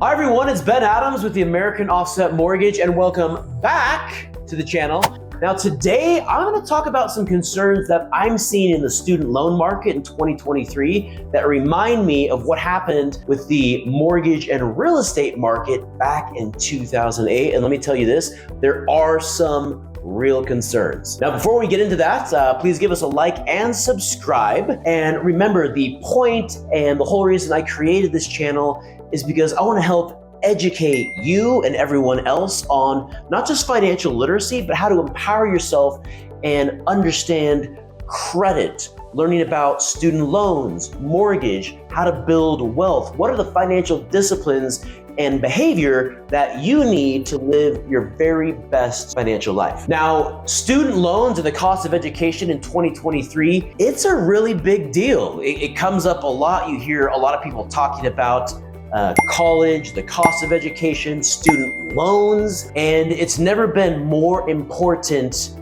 Hi everyone, it's Ben Adams with the American Offset Mortgage, and welcome back to the channel. Now today, I'm going to talk about some concerns that I'm seeing in the student loan market in 2023 that remind me of what happened with the mortgage and real estate market back in 2008. And let me tell you this, there are some real concerns. Now, before we get into that, please give us a like and subscribe. And remember, the point and the whole reason I created this channel is because I want to help educate you and everyone else on not just financial literacy, but how to empower yourself and understand credit, learning about student loans, mortgage, how to build wealth. What are the financial disciplines and behavior that you need to live your very best financial life? Now, student loans and the cost of education in 2023, it's a really big deal. It comes up a lot. You hear a lot of people talking about college, the cost of education, student loans, and it's never been more important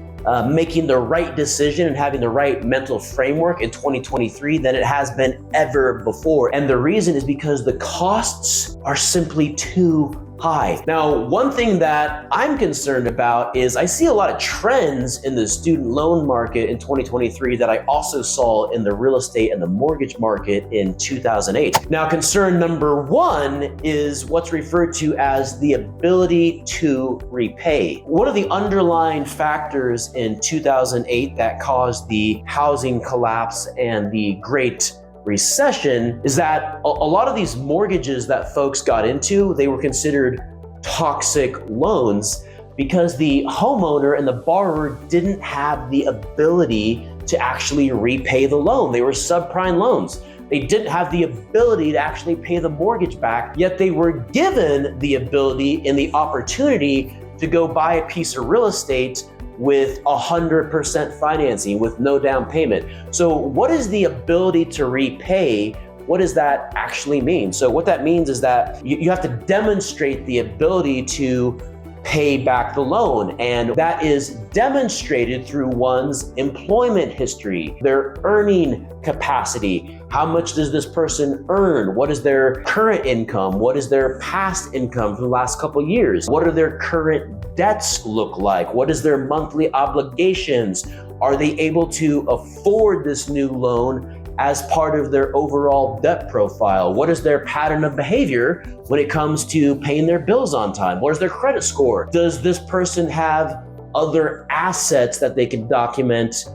making the right decision and having the right mental framework in 2023 than it has been ever before. And the reason is because the costs are simply too high. Now, one thing that I'm concerned about is I see a lot of trends in the student loan market in 2023 that I also saw in the real estate and the mortgage market in 2008. Now, concern number one is what's referred to as the ability to repay. One of the underlying factors in 2008 that caused the housing collapse and the Great Recession is that a lot of these mortgages that folks got into, they were considered toxic loans because the homeowner and the borrower didn't have the ability to actually repay the loan. They were subprime loans. They didn't have the ability to actually pay the mortgage back, yet they were given the ability and the opportunity to go buy a piece of real estate with 100% financing with no down payment. So what is the ability to repay? What does that actually mean? So what that means is that you have to demonstrate the ability to pay back the loan, and that is demonstrated through one's employment history, their earning capacity. How much does this person earn? What is their current income? What is their past income from the last couple of years? What are their current debts look like? What is their monthly obligations? Are they able to afford this new loan as part of their overall debt profile? What is their pattern of behavior when it comes to paying their bills on time? What is their credit score? Does this person have other assets that they can document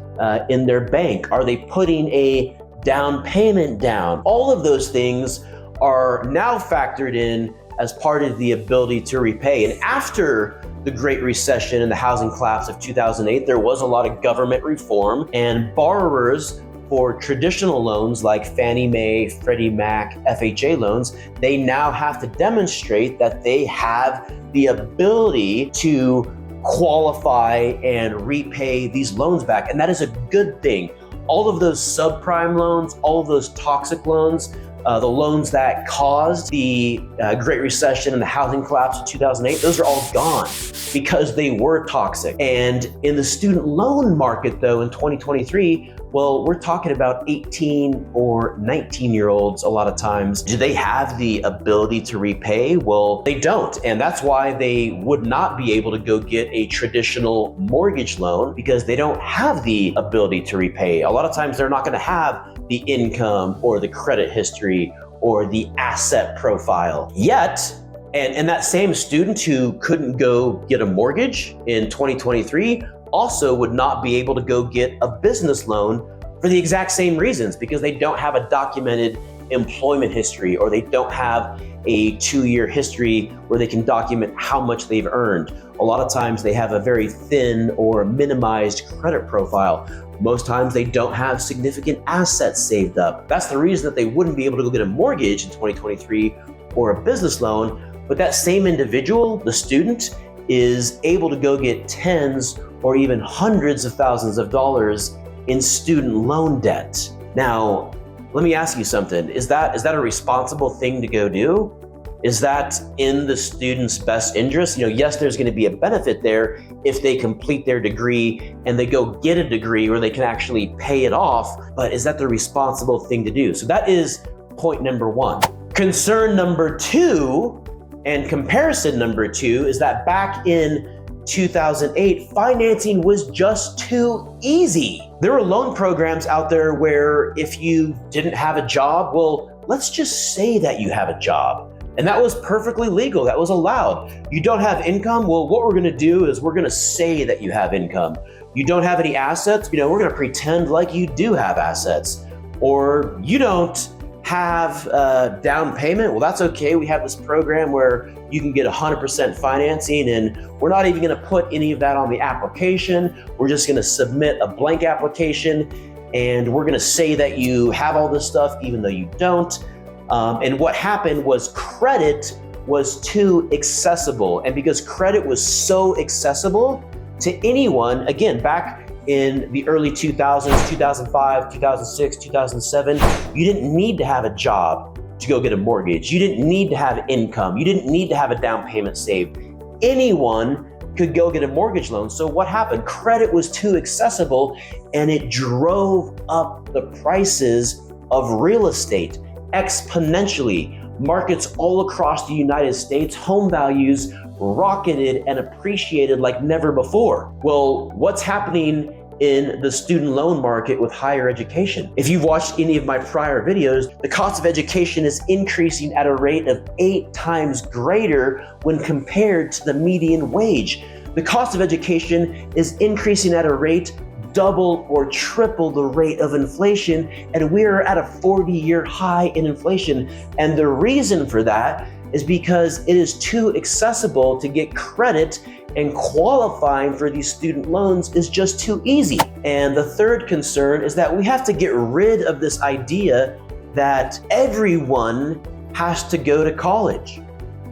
in their bank? Are they putting a down payment down? All of those things are now factored in as part of the ability to repay. And after the Great Recession and the housing collapse of 2008, there was a lot of government reform, and borrowers for traditional loans like Fannie Mae, Freddie Mac, FHA loans, they now have to demonstrate that they have the ability to qualify and repay these loans back. And that is a good thing. All of those subprime loans, all of those toxic loans, the loans that caused the Great Recession and the housing collapse of 2008, those are all gone because they were toxic. And in the student loan market though, in 2023, well, we're talking about 18 or 19-year-olds a lot of times. Do they have the ability to repay? Well, they don't. And that's why they would not be able to go get a traditional mortgage loan, because they don't have the ability to repay. A lot of times they're not going to have the income or the credit history or the asset profile yet. And that same student who couldn't go get a mortgage in 2023 also would not be able to go get a business loan for the exact same reasons, because they don't have a documented employment history, or they don't have a 2-year history where they can document how much they've earned. A lot of times they have a very thin or minimized credit profile. Most times they don't have significant assets saved up. That's the reason that they wouldn't be able to go get a mortgage in 2023 or a business loan. But that same individual, the student, is able to go get tens or even hundreds of thousands of dollars in student loan debt. Now, let me ask you something. Is that a responsible thing to go do? Is that in the student's best interest? Yes, there's going to be a benefit there if they complete their degree and they go get a degree where they can actually pay it off, but is that the responsible thing to do? So that is point number one. Concern number two And comparison number 2 is that back in 2008, financing was just too easy. There were loan programs out there where if you didn't have a job, well, let's just say that you have a job. And that was perfectly legal, that was allowed. You don't have income, well, what we're gonna do is we're gonna say that you have income. You don't have any assets, we're gonna pretend like you do have assets. Or you don't have a down payment, well, that's okay. We have this program where you can get 100% financing, and we're not even gonna put any of that on the application. We're just gonna submit a blank application, and we're gonna say that you have all this stuff even though you don't. And what happened was credit was too accessible. And because credit was so accessible to anyone, again, back in the early 2000s, 2005, 2006, 2007, you didn't need to have a job to go get a mortgage. You didn't need to have income. You didn't need to have a down payment saved. Anyone could go get a mortgage loan. So what happened? Credit was too accessible, and it drove up the prices of real estate exponentially. Markets all across the United States, home values rocketed and appreciated like never before. Well, what's happening in the student loan market with higher education? If you've watched any of my prior videos, the cost of education is increasing at a rate of 8 times greater when compared to the median wage. The cost of education is increasing at a rate double or triple the rate of inflation, and we're at a 40-year high in inflation. And the reason for that is because it is too accessible to get credit, and qualifying for these student loans is just too easy. And the third concern is that we have to get rid of this idea that everyone has to go to college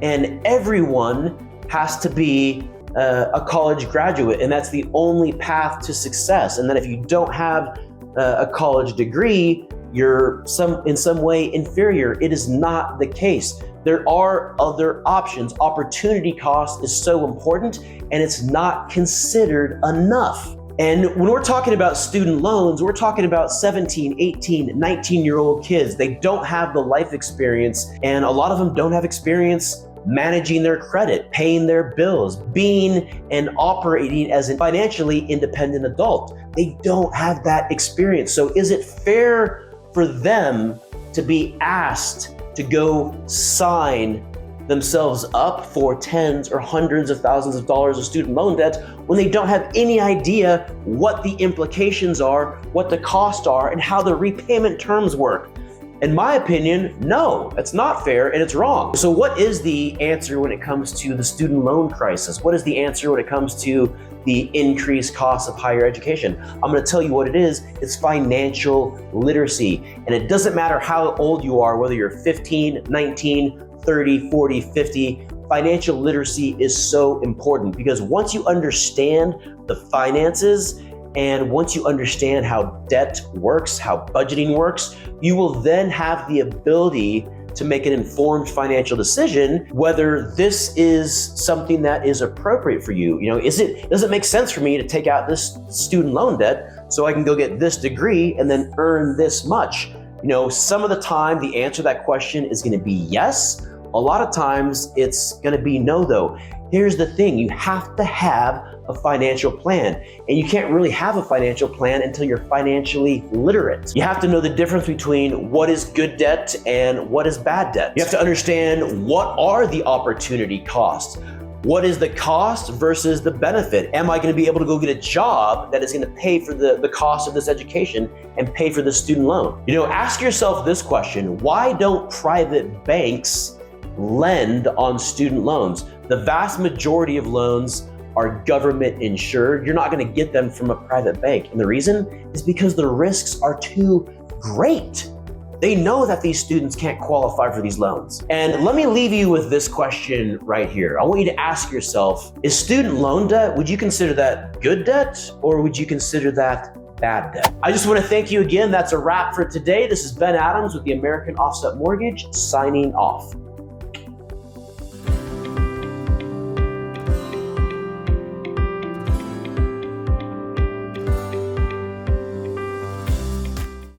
and everyone has to be a college graduate, and that's the only path to success. And that if you don't have a college degree, you're in some way inferior. It is not the case. There are other options. Opportunity cost is so important, and it's not considered enough. And when we're talking about student loans, we're talking about 17, 18, 19-year-old kids. They don't have the life experience, and a lot of them don't have experience managing their credit, paying their bills, being and operating as a financially independent adult. They don't have that experience. So is it fair for them to be asked to go sign themselves up for tens or hundreds of thousands of dollars of student loan debt when they don't have any idea what the implications are, what the costs are, and how the repayment terms work? In my opinion, no, it's not fair and it's wrong. So what is the answer when it comes to the student loan crisis? What is the answer when it comes to the increased cost of higher education? I'm gonna tell you what it is. It's financial literacy. And it doesn't matter how old you are, whether you're 15, 19, 30, 40, 50, financial literacy is so important, because once you understand the finances and once you understand how debt works, how budgeting works, you will then have the ability to make an informed financial decision whether this is something that is appropriate for you. Does it make sense for me to take out this student loan debt so I can go get this degree and then earn this much? Some of the time the answer to that question is gonna be yes. A lot of times it's gonna be no though. Here's the thing, you have to have a financial plan, and you can't really have a financial plan until you're financially literate. You have to know the difference between what is good debt and what is bad debt. You have to understand what are the opportunity costs. What is the cost versus the benefit? Am I gonna be able to go get a job that is gonna pay for the cost of this education and pay for the student loan? Ask yourself this question: why don't private banks lend on student loans? The vast majority of loans are government insured. You're not gonna get them from a private bank. And the reason is because the risks are too great. They know that these students can't qualify for these loans. And let me leave you with this question right here. I want you to ask yourself, is student loan debt, would you consider that good debt, or would you consider that bad debt? I just want to thank you again. That's a wrap for today. This is Ben Adams with the American Offset Mortgage, signing off.